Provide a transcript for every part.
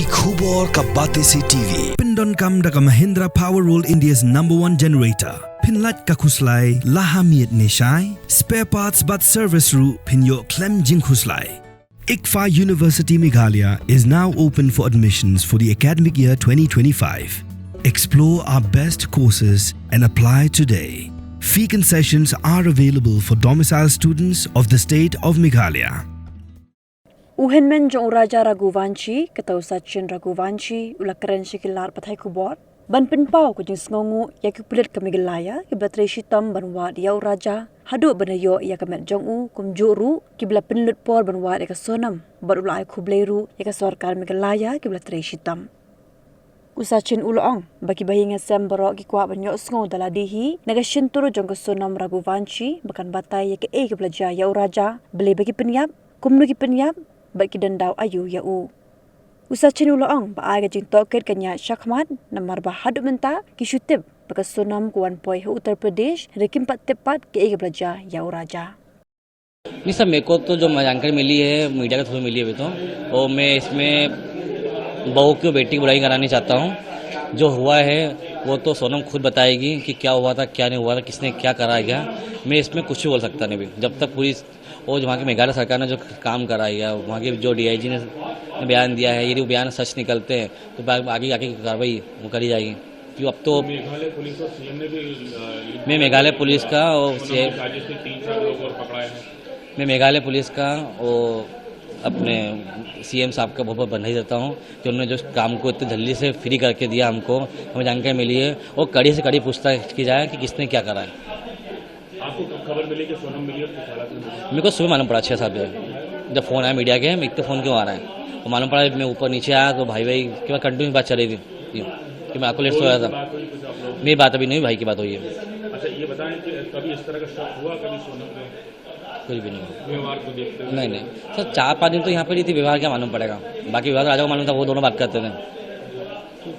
Ki khubor ka bate se TV. Pindon kam da ka Mahindra Power Roll India's #1 generator. Pinlat ka khuslai lahamiet neshai. Spare parts but service ru pinyo klem jing khuslai. ICFA University Meghalaya is now open for admissions for the academic year 2025. Explore our best courses and apply today. Fee concessions are available for domicile students of the state of Meghalaya. Uhenmen jong Raja Raghuvanshi, katau Sachin Raghuvanshi, ulakaran sikilar pathai kubor. Ban pinpau ko jing sngongu yakupulit ka Meghalaya, kiblatre shitam banwat yaw Raja. Hadu banayo yakamet jong u kumjuru kibla pinlut por banwat yaka Sonam, barulai kubleru yaka sorkar Meghalaya kiblatre shitam. Usachin uloong bagi Bahaïng sem barok ki Kwah ban Ïohsngew daladihi naga Shyntur jong ka Sonam Raghuvanshi bakan batai yaka ke belaja yaw Raja beli bagi penyap kumnu ki penyap bagi dendau ayu yau. Usachin uloong ba aga jing toket kanya Shakmat namar ba hadu menta ki shutib baka Sonam kuan poi Uttar Pradesh rekim pat tepat ke belaja yaw Raja. नहीं sir, मेरे को तो जो जानकारी मिली है media के through मिली है अभी तो, और मैं इसमें बहू की बेटी की बुराई करानी चाहता हूँ। जो हुआ है वो तो सोनम खुद बताएगी कि क्या हुआ था क्या नहीं हुआ था, किसने क्या कराया गया। मैं इसमें कुछ भी बोल सकता नहीं भी, जब तक पुलिस और वहाँ की मेघालय सरकार ने जो काम कराया गया, वहाँ के जो DIG ने बयान दिया है, यदि वो बयान सच निकलते हैं तो आगे आगे की कार्रवाई वो करी जाएगी। क्यों अब तो मेघालय पुलिस और CM ने भी मैं मेघालय पुलिस का और मैं मेघालय पुलिस का और अपने CM साहब का बहुत बहुत बधाई देता हूँ कि उन्होंने जो काम को इतनी जल्दी से फ्री करके दिया, हमको हमें जानकारी मिली है और कड़ी से कड़ी पूछताछ की जाए कि किसने क्या करा है। आपको कब खबर मिली कि सोनम मिली और किस हालत में मिली? मेरे को सुबह मालूम पड़ा 6-7 बजे, जब फ़ोन आया मीडिया के, मैं तो फ़ोन क्यों आ रहा है, तो मालूम पड़ा। मैं ऊपर नीचे आया तो भाई के बाद कंटिन्यू बात चली थी कि मैं आपको लेट से आया था। मेरी बात अभी नहीं, भाई की बात हुई है। अच्छा, ये बताएं कि कभी इस तरह का शक हुआ कभी सोनम ने कुछ भी नहीं हुआ व्यवहार को देखते हुए? नहीं सर, 4-5 दिन तो यहाँ पर ही थी, व्यवहार क्या मालूम पड़ेगा। बाकी व्यवहार राजा को मालूम था, वो दोनों बात करते थे।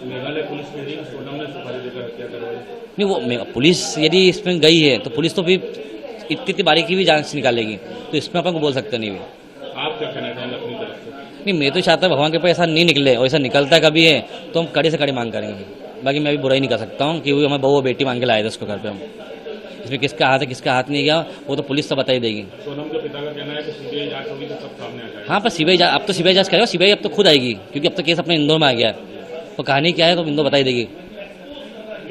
मेघालय पुलिस कह रही है सोनम ने सुपारी देकर हत्या करवाई। नहीं, वो पुलिस यदि इसमें गई है तो पुलिस तो फिर इतनी बारीकी भी जांच निकालेगी, तो इसमें अपन को बोल सकते नहीं भी। आप क्या कहना चाहेंगे अपनी तरफ से? नहीं, मैं तो चाहता हूँ भगवान के पास ऐसा नहीं निकले, और ऐसा निकलता कभी है तो हम कड़ी से कड़ी मांग करेंगे। बाकी मैं भी बुराई नहीं कर सकता हूँ कि वो हमें बहू बेटी मांग के लाए थे उसको घर पे। हम इसमें किसका हाथ है किसका हाथ नहीं गया वो तो पुलिस तो बता ही देगी। सोनम के पिता का कहना है कि CBI जांच होगी तो सब सामने आ जाएगा। हाँ, पर CBI अब तो CBI जांच करेगा, CBI अब तो खुद आएगी, क्योंकि अब तो केस अपने इंदौर में आ गया है, तो कहानी क्या है तो इंदौर बताई देगी।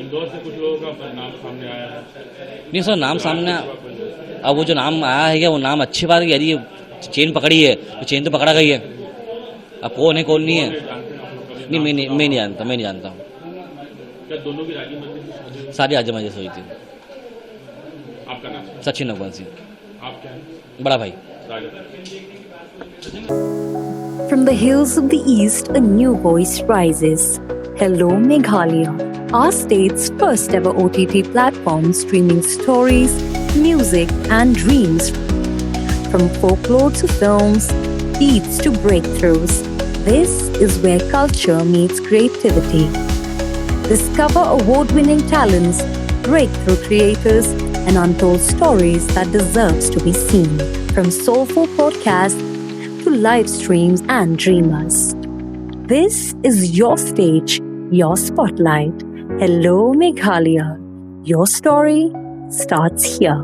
इंदौर से कुछ लोगों का नाम सामने आया है? नहीं सर, नाम सामने, अब वो जो नाम आया है वो नाम अच्छी बात है, यदि चेन पकड़ी है तो चेन तो पकड़ा गई है। अब कौन है कौन नहीं है नहीं, मैं नहीं जानता हूँ। क्या दोनों की राजी मंजिल थी? सारी राजी मंजिल से हुई थी। आपका नाम? सचिन रघुवंशी। आप क्या है? बड़ा भाई। From the hills of the east, a new voice rises. Hello Meghalaya, our state's first ever OTT platform streaming stories, music and dreams. From folklore to films, beats to breakthroughs, this is where culture meets creativity. Discover award-winning talents, breakthrough creators, and untold stories that deserves to be seen. From soulful podcasts to live streams and dreamers. This is your stage, your spotlight. Hello Meghalaya. Your story starts here.